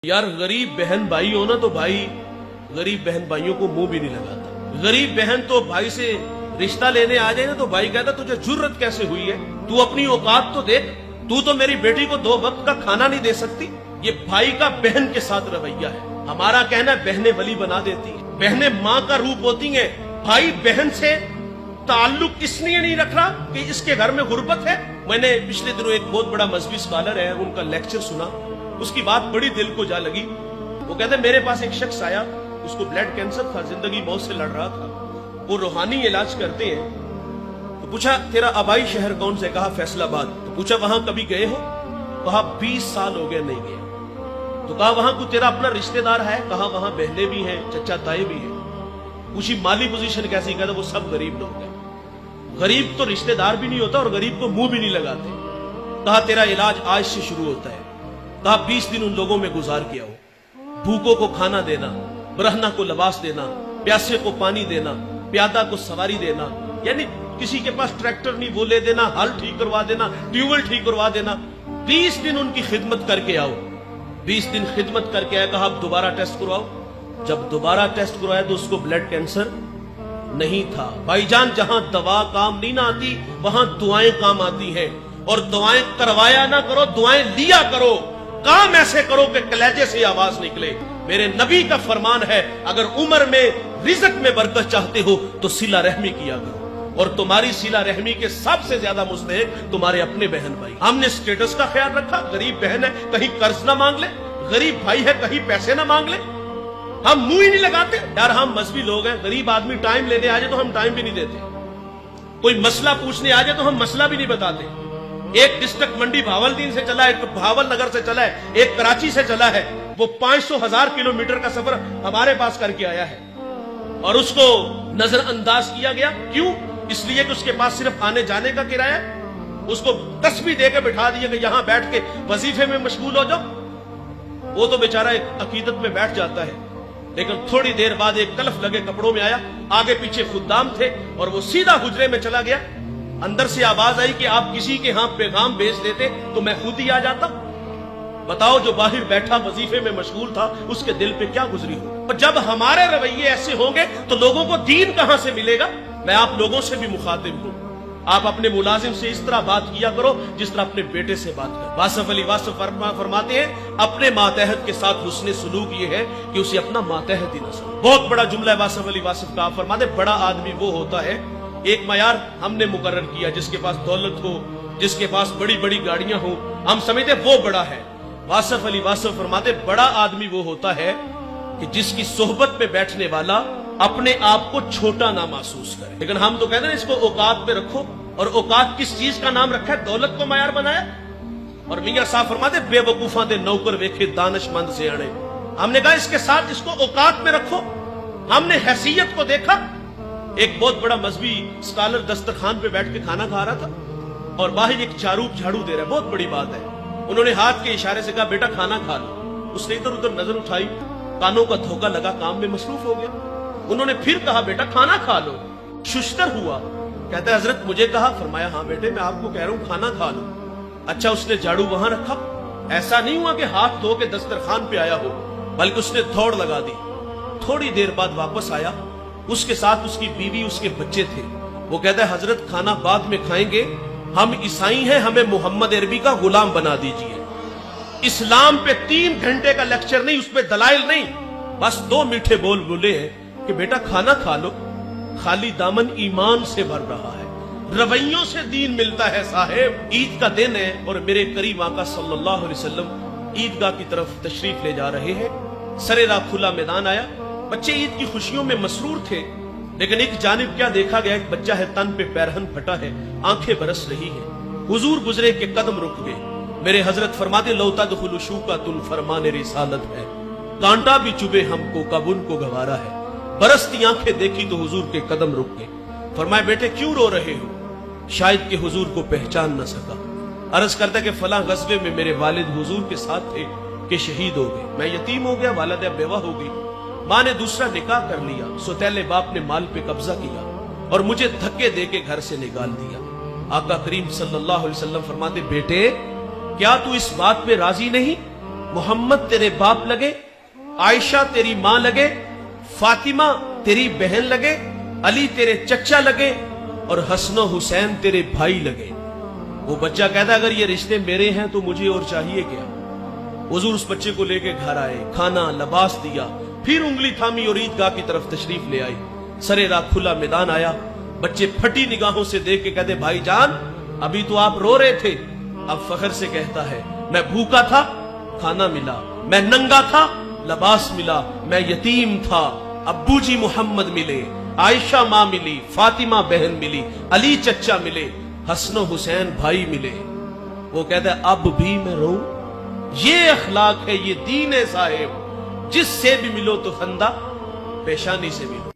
यार गरीब बहन भाई हो ना तो भाई गरीब बहन भाइयों को मुंह भी नहीं लगाता। गरीब बहन तो भाई से रिश्ता लेने आ जाए ना तो भाई कहता तुझे जुर्रत कैसे हुई है, तू अपनी औकात तो देख, तू तो मेरी बेटी को 2 वक्त का खाना नहीं दे सकती। ये भाई का बहन के साथ रवैया है। हमारा कहना है बहनें वली बना देती है, बहनें माँ का रूप होती हैं। भाई बहन से ताल्लुक इसलिए नहीं रख रहा कि इसके घर में गुर्बत है। मैंने पिछले दिनों एक बहुत बड़ा मजहबी स्कॉलर है, उनका लेक्चर सुना, उसकी बात बड़ी दिल को जा लगी। वो कहते मेरे पास एक शख्स आया, उसको ब्लड कैंसर था, जिंदगी मौत से लड़ रहा था, वो रूहानी इलाज करते हैं। तो पूछा तेरा आबाई शहर कौन से, कहा फैसलाबाद। तो पूछा वहां कभी गए हो, कहा 20 साल हो गए नहीं गए। तो कहा वहां को तेरा अपना रिश्तेदार है, कहा वहां बहने भी हैं, चचा ताए भी हैं। पूछी माली पोजीशन कैसी, कहता वो सब गरीब लोग हैं। गरीब तो रिश्तेदार भी नहीं होता और गरीब को मुंह भी नहीं लगाते। कहा तेरा इलाज आज से शुरू होता है। कहा 20 दिन उन लोगों में गुजार किया हो, भूखों को खाना देना, ब्रहना को लिबास देना, प्यासे को पानी देना, प्यादा को सवारी देना, यानी किसी के पास ट्रैक्टर नहीं वो ले देना, हल ठीक करवा देना, ट्यूबवेल ठीक करवा देना। 20 दिन उनकी खिदमत करके आओ। 20 दिन खिदमत करके आया, कहा अब दोबारा टेस्ट करवाओ। जब दोबारा टेस्ट करवाया तो उसको ब्लड कैंसर नहीं था। भाईजान जहां दवा काम नहीं ना आती वहां दुआएं काम आती हैं, और दुआएं करवाया ना करो, दुआएं लिया करो। काम ऐसे करो कि कलेजे से आवाज निकले। मेरे नबी का फरमान है अगर उम्र में रिज़्क में बरकत चाहते हो तो सिला रहमी किया करो, और तुम्हारी सिला रहमी के सबसे ज्यादा मुस्तहिक तुम्हारे अपने बहन भाई। हमने स्टेटस का ख्याल रखा, गरीब बहन है कहीं कर्ज ना मांग ले, गरीब भाई है कहीं पैसे ना मांग ले, हम मुंह ही नहीं लगाते। यार हम मजहबी लोग हैं, गरीब आदमी टाइम लेने आ जाए तो हम टाइम भी नहीं देते, कोई मसला पूछने आ जाए तो हम मसला भी नहीं बताते। एक डिस्ट्रिक्ट मंडी भावलदीन से चला है, एक भावल नगर से चला है, एक कराची से चला है, वो 500,000 किलोमीटर का सफर हमारे पास करके आया है और उसको नजरअंदाज किया गया। क्यों? इसलिए कि उसके पास सिर्फ आने जाने का किराया, उसको तस्बीह देकर बिठा दिया कि यहां बैठ के वजीफे में मशगूल हो जाओ। वो तो बेचारा एक अकीदत में बैठ जाता है, लेकिन थोड़ी देर बाद एक तलफ लगे कपड़ों में आया, आगे पीछे खुद्दाम थे और वो सीधा हुजरे में चला गया। अंदर से आवाज आई कि आप किसी के यहां पैगाम भेज देते तो मैं खुद ही आ जाता। बताओ जो बाहर बैठा वजीफे में मशगूल था उसके दिल पे क्या गुजरी हो। और जब हमारे रवैये ऐसे होंगे तो लोगों को दीन कहां से मिलेगा। मैं आप लोगों से भी मुखातिब हूं, आप अपने मुलाजिम से इस तरह बात किया करो जिस तरह अपने बेटे से बात करो। वासिफ अली वासिफ फरमाते हैं अपने मातहत के साथ हुस्ने सुलूक ये है कि उसे अपना मातहत ही न समझे। बहुत बड़ा जुमला है वासिफ अली वासिफ का। फरमाते बड़ा आदमी वो होता है, एक मयार हमने मुकर्रर किया, जिसके पास दौलत हो, जिसके पास बड़ी बड़ी गाड़ियां हो, हम समझते वो बड़ा है। वासिफ अली वासिफ फरमाते बड़ा आदमी वो होता है कि जिसकी सोहबत में बैठने वाला अपने आप को छोटा ना महसूस करे। लेकिन हम तो कहते हैं इसको औकात पे रखो, और औकात किस चीज का नाम रखा है? दौलत को मयार बनाया। और मियां साहब फरमाते बेवकूफा दे नौकर वेखे दानिशमंद से अड़े। हमने कहा इसके साथ इसको औकात में रखो। हमने हैसियत को देखा। एक बहुत बड़ा मजहबी स्कॉलर दस्तरखान पे बैठ के खाना खा रहा था और बाहर एक चारूप झाड़ू दे रहा है, बहुत बड़ी बात है। उन्होंने हाथ के इशारे से कहा बेटा खाना खा लो। उसने इधर उधर नजर उठाई, कानों का धोखा लगा, काम में मसरूफ हो गया। उन्होंने फिर कहा बेटा खाना खा लो। शुश्तर हुआ, कहता है हजरत मुझे कहा। फरमाया हाँ बेटे मैं आपको कह रहा हूं खाना खा लो। अच्छा उसने झाड़ू वहां रखा, ऐसा नहीं हुआ कि हाथ धो के दस्तरखान पे आया हो, बल्कि उसने दौड़ लगा दी। थोड़ी देर बाद वापस आया, उसके साथ उसकी बीवी उसके बच्चे थे। वो कहता है हजरत खाना बाद में खाएंगे, हम ईसाई हैं, हमें मोहम्मद अरबी का गुलाम बना दीजिए। इस्लाम पे 3 घंटे का लेक्चर नहीं, उस पे दलाइल नहीं, बस 2 मीठे बोल बोले हैं कि बेटा खाना खा लो। खाली दामन ईमान से भर रहा है, रवैयों से दीन मिलता है साहेब। ईद का दिन है और मेरे करीम आका सल्लल्लाहु अलैहि वसल्लम ईदगाह की तरफ तशरीफ ले जा रहे हैं। सरेरा खुला मैदान आया, बच्चे ईद की खुशियों में मसरूर थे, लेकिन एक जानिब क्या देखा गया, एक बच्चा है तन पे पैरहन फटा है, आंखें बरस रही है। हुजूर गुजरे के कदम रुक गए। मेरे हजरत फरमाते लौता दुखुल शूका तुल फरमाने रिसालत है, कांटा भी चुभे हमको कब उनको गवारा है। बरसती आंखें देखी तो हुजूर के कदम रुक गए। फरमाए बेटे क्यों रो रहे हो? शायद के हुजूर को पहचान न सका। अर्ज करता कि फला गज़वे में मेरे वालिद हुजूर के साथ थे कि शहीद हो गए, मैं यतीम हो गया, वालिदा बेवा हो गई, माँ ने दूसरा निकाह कर लिया, सौतेले बाप ने माल पे कब्जा किया और मुझे धक्के दे के घर से निकाल दिया। आका करीम सल्लल्लाहु अलैहि वसल्लम फरमाते बेटे क्या तू इस बात पे राजी नहीं محمد تیرے باپ لگے، عائشہ تیری ماں لگے، فاطمہ تیری بہن لگے، علی تیرے چچا لگے اور حسن و حسین تیرے بھائی لگے۔ وہ بچہ کہتا اگر یہ رشتے میرے ہیں تو مجھے اور چاہیے کیا؟ حضور اس بچے کو لے کے گھر آئے، کھانا لباس دیا، پھر انگلی تھامی اور عیدگاہ کی طرف تشریف لے آئی۔ سرے راہ کھلا میدان آیا، بچے پھٹی نگاہوں سے دیکھ کے کہتے بھائی جان ابھی تو آپ رو رہے تھے، اب فخر سے کہتا ہے میں بھوکا تھا کھانا ملا، میں ننگا تھا لباس ملا، میں یتیم تھا ابو جی محمد ملے، عائشہ ماں ملی، فاطمہ بہن ملی، علی چچا ملے، حسن و حسین بھائی ملے۔ وہ کہتا ہے اب بھی میں رو؟ یہ اخلاق ہے، یہ دین ہے صاحب، جس سے بھی ملو تو خندہ پیشانی سے ملو۔